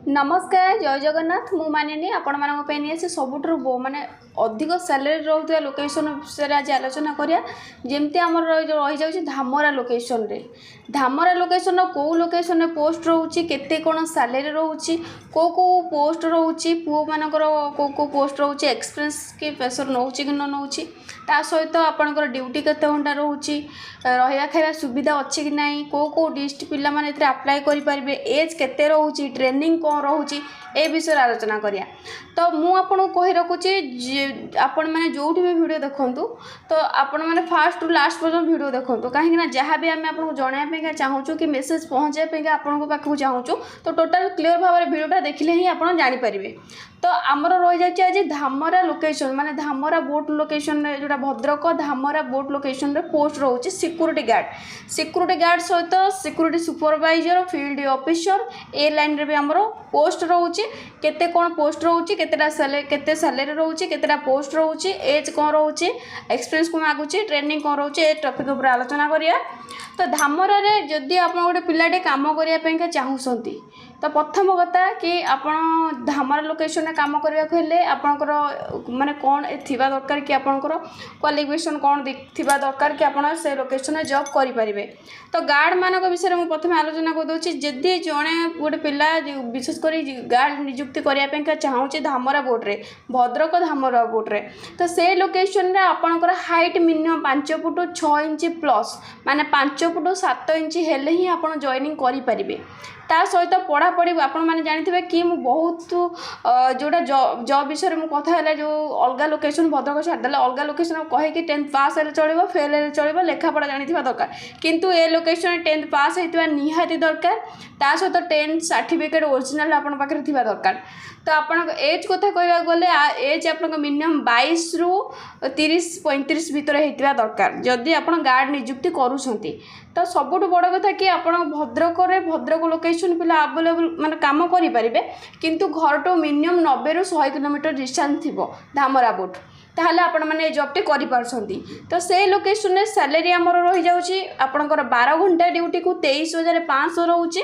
नमस्कार जय जगन्नाथ मु मानिनी आपण मानी आसे सबुठ माने अधिक सैलरी रोकता लोकेशन विषय आज आलोचना करिया जेमती आमर रही जाउछि धामरा लोकेशन रे धामरा लोकेशन को लोकेशन पोस्ट रोचे केते कोन सैलरी रोचे को पोस्ट रोचे पुओ मानकर को पोस्ट रोचे एक्सपीरियंस के प्रेशर नौछि कि न नौछि ता सहित आपनकर ड्यूटी केते घंटा रोचे रहिया खाଇବା सुविधा अछि कि नाही को डिस्ट पिला माने एथरे अप्लाई करि परिबे एज केते रोचे ट्रेनिंग को रोचे ए विषय आलोचना करिया तो मु आपन कहि रखुची आपण माने जोठी भी वीडियो देखंतु तो आपण माने फर्स्ट टू लास्ट पर्यंत वीडियो देखंतु काहे ना जहाँ भी आम आपको जणाया पे चाहूँ कि मेसेज पहुँचाया पे आपण पाखु चाहूँ तो टोटाल क्लियर भाव में वीडियोटा देखिले ही आप जानीपारे तो आमर रही जाए आज धामरा लोकेशन माने धामरा बोट लोकेशन जोटा भद्रक धामरा बोट लोकेशन रे पोस्ट रोचे सिक्यूरिटी गार्ड सहित सिक्यूरिटी सुपरवाइजर फील्ड ऑफिसर ए लाइन रे भी आमर पोस्ट रोचे केते कोन पोस्ट रोचे केते सैलरी रोचे केतेटा पोस्ट रोचे एज कौन रोचे एक्सपीरियंस को मागुचे ट्रेनिंग कौन रोचे ए टॉपिक ऊपर आलोचना करिया तो धामरा रे जदि आप गोटे पिलाटे काम करने चाहूँगी तो प्रथम कथा कि आपण धामरा लोकेशन में काम करने को हेले आपणकर माने कौन थिबा दरकार कि आपणकर क्वालिफिकेशन कौन थिबा दरकार कि आपण से लोकेशन में जॉब करें तो गार्ड मानक विषय में प्रथम आलोचना कर दूसरी जदि जड़े गोटे पिला विशेषकर गार्ड नियुक्ति करने चाहूँगी धामरा बोर्ड्रे भद्रक धामरा बोर्ड्रे तो से लोकेशन रे आपणकर height minimum 5 foot 6 inch plus माने 5 फुट 7 इंच हेले ही आप जॉइनिंग करें ता सहित पढ़ापढ़ी आपण मैंने जानी कि मु बहुत जोटा जॉब विषय में कथा है जो अलग लोकेशन भद्रक छाड़देले अलग लोकेशन कहे कि 10th पास हेल्ले चलो फेल हेल्ले चलो लेखापढ़ा जानी दरकार किंतु ए लोकेशन 10th पास होता निहाती दरकार ता सहित 10th सर्टिफिकेट ओरिजिनल आपण पाखे थिबा दरकार तो आपण एज कथा कहवा गले एज आप मिनिमम 22 रु 30-35 भितर होता दरकार जदि आप गार्ड नियुक्ति करूछंती तो सबुठ बड़ कथा कि आप भद्रक लोकेशन पिला अवेलेबल माने काम करें किंतु घर टू मिनिमम 90 रु 100 किलोमीटर डिस्टेंस थी धामरा बोट ताहले आपण माने जॉबटे करि पारछंती तो से लोकेशन रे सैलरी हमर रही जाउची आपनकर 12 घंटा ड्यूटी को 23,500 रहउची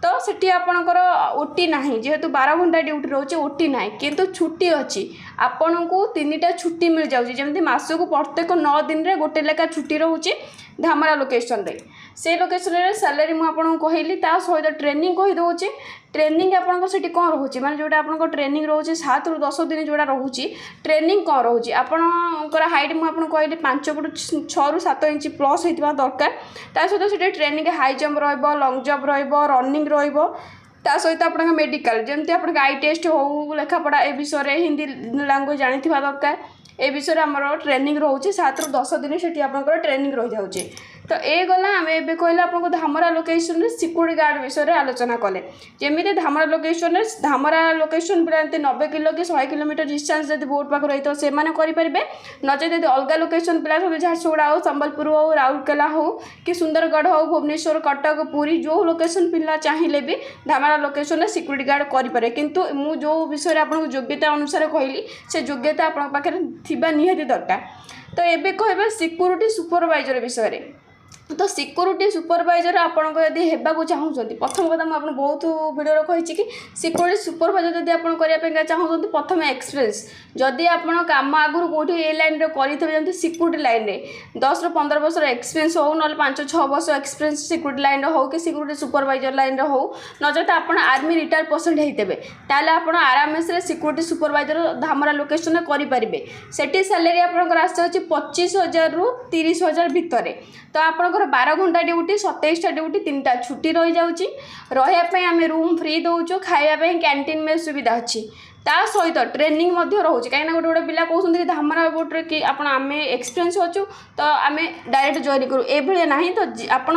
तो सेठी आपणकर ओटी नाही जेहेतु 12 घंटा ड्यूटी रोचे ओटी नाही किंतु छुट्टी अच्छी आपण को 3टा छुट्टी मिल जाउची जेमती मासको प्रत्येक 9 दिन रे गोटे लेखा छुट्टी रहउची धामरा लोकेशन रे से लोकेशन रे सैलरी मु आपन कहली ता सहित ट्रेनिंग कहि दउची ट्रेनिंग आपन सेठी कोन रहउची माने जोटा आपन ट्रेनिंग रहउची 7 रु 10 दिन जोटा रहउची ट्रेनिंग कोन रहउची आपनकर हाइट मु आपन कहली 5 फुट 6 रु 7 इंच प्लस हेतिबा दरकार ता सहित सेठी ट्रेनिंग हाई जंप रहइबो लॉन्ग जंप रहइबो रनिंग रहइबो ता सहित आपन मेडिकल जेमती आपन आई टेस्ट हो लेखापढ़ा ए विषय रे हिंदी लैंग्वेज जानी दरकार ए विषय आमर ट्रेनिंग रोचे 7 रु 10 दिन से आपंकर ट्रेनिंग रही जाऊँगी तो ये गला आम ए कहले आपको धामरा लोकेशन रे सिक्यूरिटी गार्ड विषय आलोचना कले जमी धामरा लोकेशन पिला 90 किलो कि 100 किलोमीटर डिस्टेंस जब बोट पाक रही तो से करेंगे नचे यदि अलग लोकेशन पिला सब झारसुगुड़ा हो संबलपुर हो राउरकेला हो कि सुंदरगढ़ हो भुवनेश्वर कटक पुरी जो लोकेशन पिला चाहिए भी धामरा लोकेशन सिक्यूरिटी गार्ड करें किंतु मु जो विषय आपको योग्यता अनुसार कहली से योग्यता आप पाखे थिबा निहाती दरकार तो एबे कहबा सिक्यूरिटी सुपरवाइजर विषय तो सिक्यूरिटी सुपरवाइजर आपन यदि हेबाकू चाहूँगी प्रथम कथा मुझे बहुत वीडियो कही कि सिक्यूरिटी सुपरवाइजर जब आप करने चाहूँगी प्रथम एक्सपीरियंस जदि आप कम आगुरी कौटी ए लाइन करेंगे सिक्यूरिटी लाइन में 10 रु 15 वर्ष एक्सपीरियंस हो ना 5-6 वर्ष एक्सपीरियंस सिक्यूरिटी लाइन हो कि सिक्यूरिटी सुपरवाइजर लाइन हो नचेत आप आर्मी रिटायर पर्सेंट होते ताले आप आराम से सिक्यूरिटी सुपरवाइजर धामरा लोकेशन करेंगे सेठी सैलरी आपंकर आस 25,000 रु 30,000 भितर तो आप 12 घंटा ड्यूटी 27टा ड्यूटी 3टा छुट्टी रही जाऊँगी रही आम रूम फ्री दौचु खावाई कैंटीन में सुविधा अच्छी ता सहित ट्रेनिंग रोचे कहीं गोटे गोटे पिला कहते कि धामरा बोट्रे कि आम एक्सपीरियंस अच्छु तो आम डायरेक्ट जॉइन करूँ ये ना तो आप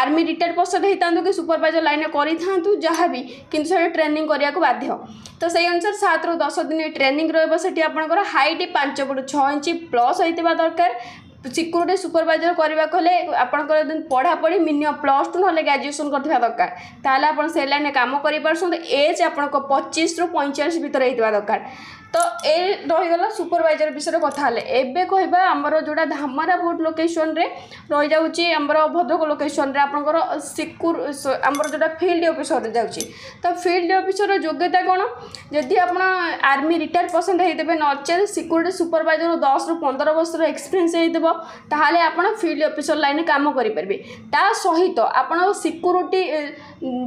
आर्मी रिटायर पर्सन होता कि सुपरवाइजर लाइन करूँ जहाँ भी किंतु से ट्रेनिंग करने को बाध्य तो से अनुसार 7 रु 10 दिन ट्रेनिंग रही आपंकर हाइट 5 फुट 6 इंच प्लस होता दरकार सिक्यूरिटी सुपरवाइजर करने को आपंकर पढ़ापढ़ी मिनिमम +2 ना ग्रेजुएशन करथिबा दरकार ताले आपण से लाइन काम करि परसों एज आपण 25 रु 45 भितर होता दरकार तो ए रहीगला सुपरवाइजर विषय कथा हेले एबे कहबा हमर जोड़ा धामरा बोर्ड लोकेशन रे रही जाउची हमर भद्रक लोकेशन रे आपनकर सिक्योर हमर जोड़ा फील्ड ऑफिसर रे जाउची तो फील्ड ऑफिसर योग्यता कोन जदि आपण आर्मी रिटायर पर्सन हेदेबे नचे सिक्योरिटी सुपरवाइजर 10 रु 15 वर्ष एक्सपीरियंस हेदेबो ताहाले आपण फील्ड ऑफिसर लाइन काम करि परबे ता सहित आपण सिक्योरिटी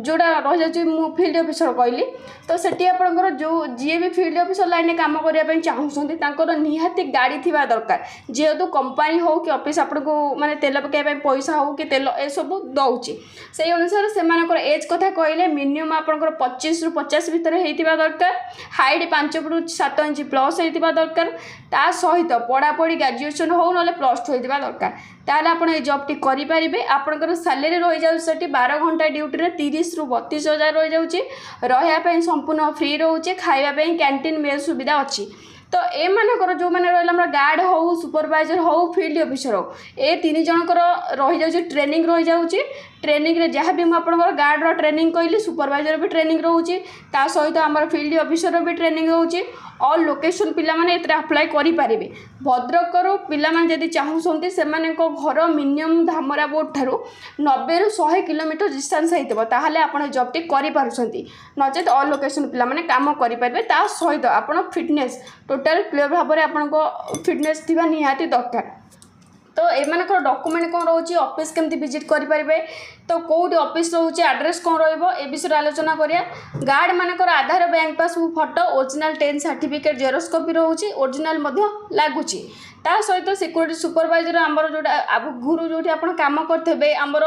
जोड़ा रही जाउची मु फील्ड ऑफिसर कहली तो सेठी आपनकर जो जे भी फील्ड ऑफिसर लाइन काम करने चाहूँगी निहाती गाड़ी थी दरकार जेहेतु कंपनी हो कि ऑफिस आपन को माने तेल पकाइबा पैसा हो कि तेल ए सब दौची से अनुसार से एज कथा कहले मिनिमम आपनकर 25 रु 50 भितर होइतिबा दरकार हाइट 5 रु 7 इंच प्लस होइतिबा दरकार ता सहित पढ़ापढ़ी ग्रेजुएशन हो ना +2 होइतिबा दरकार ताले आपण ए जॉब टी करि परिबे आपनकर सैलरी रही जाउ सेठी 12 घंटा ड्यूटी रे 30 रु 32 हजार रही जाउची रहया पे संपूर्ण फ्री रहउची खाइबा पे कैंटीन मेल सुविधा अच्छी तो ए मानकर जो मैंने रहा गार्ड हो सुपरवाइजर हो फील्ड ऑफिसर हो ए 3 जनकर रही जाउची ट्रेनिंग रही जाउची ट्रेनिंग रे जहाँ भी मुझे गार्ड रो ट्रेनिंग कहली सुपरवाइजर भी ट्रेनिंग रोचे ता सहित आम फील्ड ऑफिसर भी ट्रेनिंग रोचे ऑल लोकेशन पिला माने एतरे अप्लाई करि पारिबे भद्रकर पिला माने जदि चाहूछन्ती सेमानक घर मिनिमम धामरा बोर्ड ठारू 90 रु 100 किलोमीटर डिस्टेंस हेतबो ताहाले आपण जॉब टी करि पारुछन्ती नचेत ऑल लोकेशन पिला माने काम करि पारिबे ता सहित आपण फिटनेस टोटल क्लियर भाव में आपनको फिटनेस थिबा निहाती दरकार तो एमानकर डॉक्यूमेंट कौन रोचे ऑफिस केमती विजिट करें तो कौटी ऑफिस रोचे एड्रेस कौन रे विषय आलोचना करिया गार्ड मानकर Aadhaar bank passbook photo original 10 certificate xerox copy रोचे ओरिजिनल लगुच ता सहित सिक्योरिटी सुपरवाइजर आमर जोटा आगुरु जो काम करते आमर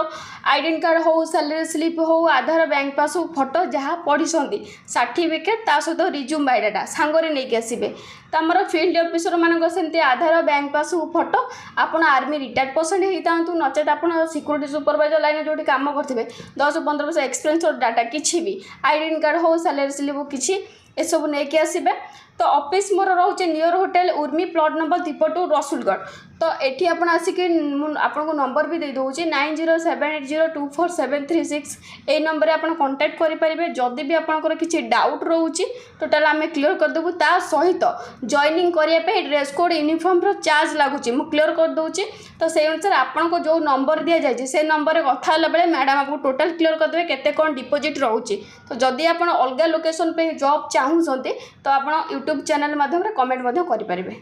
आइडेंटी कार्ड हो सैलरी स्लिप हो आधार बैंक पासबुक फोटो जहाँ पढ़ी सर्टिफिकेट ता सहित रिज्यूम बायोडाटा सांगरे नहीं आसबे तो आमर फील्ड ऑफिसर मानक सेमती आधार बैंक पासबुक फोटो आपन आर्मी रिटायर्ड पर्सन होता नचेत आप सिक्योरिटी सुपरवाइजर लाइन जो काम करते 10-15 वर्ष एक्सपीरियंस और डाटा किसी भी आइडेंटी कार्ड हो सैलरी स्लिप किसी ए सब नहीं आसबे तो ऑफिस मोर रोचे near hotel Urmi plot number 32 Rasulgarh तो एठी आपण आसिक आपन को नंबर भी दे दोचे 9078024736 ए नंबर रे आपण कांटेक्ट करि परिबे जदी भी आपनकर किछि डाउट रहउची टोटल आमे क्लियर कर देबु ता सहित जॉइनिंग करिया पे ड्रेस कोड यूनिफॉर्म रो चार्ज लागुची मु क्लियर कर दोची तो से अनुसार आपन को जो नंबर दिया जाय से नंबर रे कथा हला बेले मैडम आपको टोटल क्लियर कर देबे केते कोन डिपॉजिट रहउची तो जदी आपण अलगा लोकेशन पे जॉब चाहू सते तो आपण यूट्यूब चैनल माध्यम रे कमेंट मध्य करि परिबे।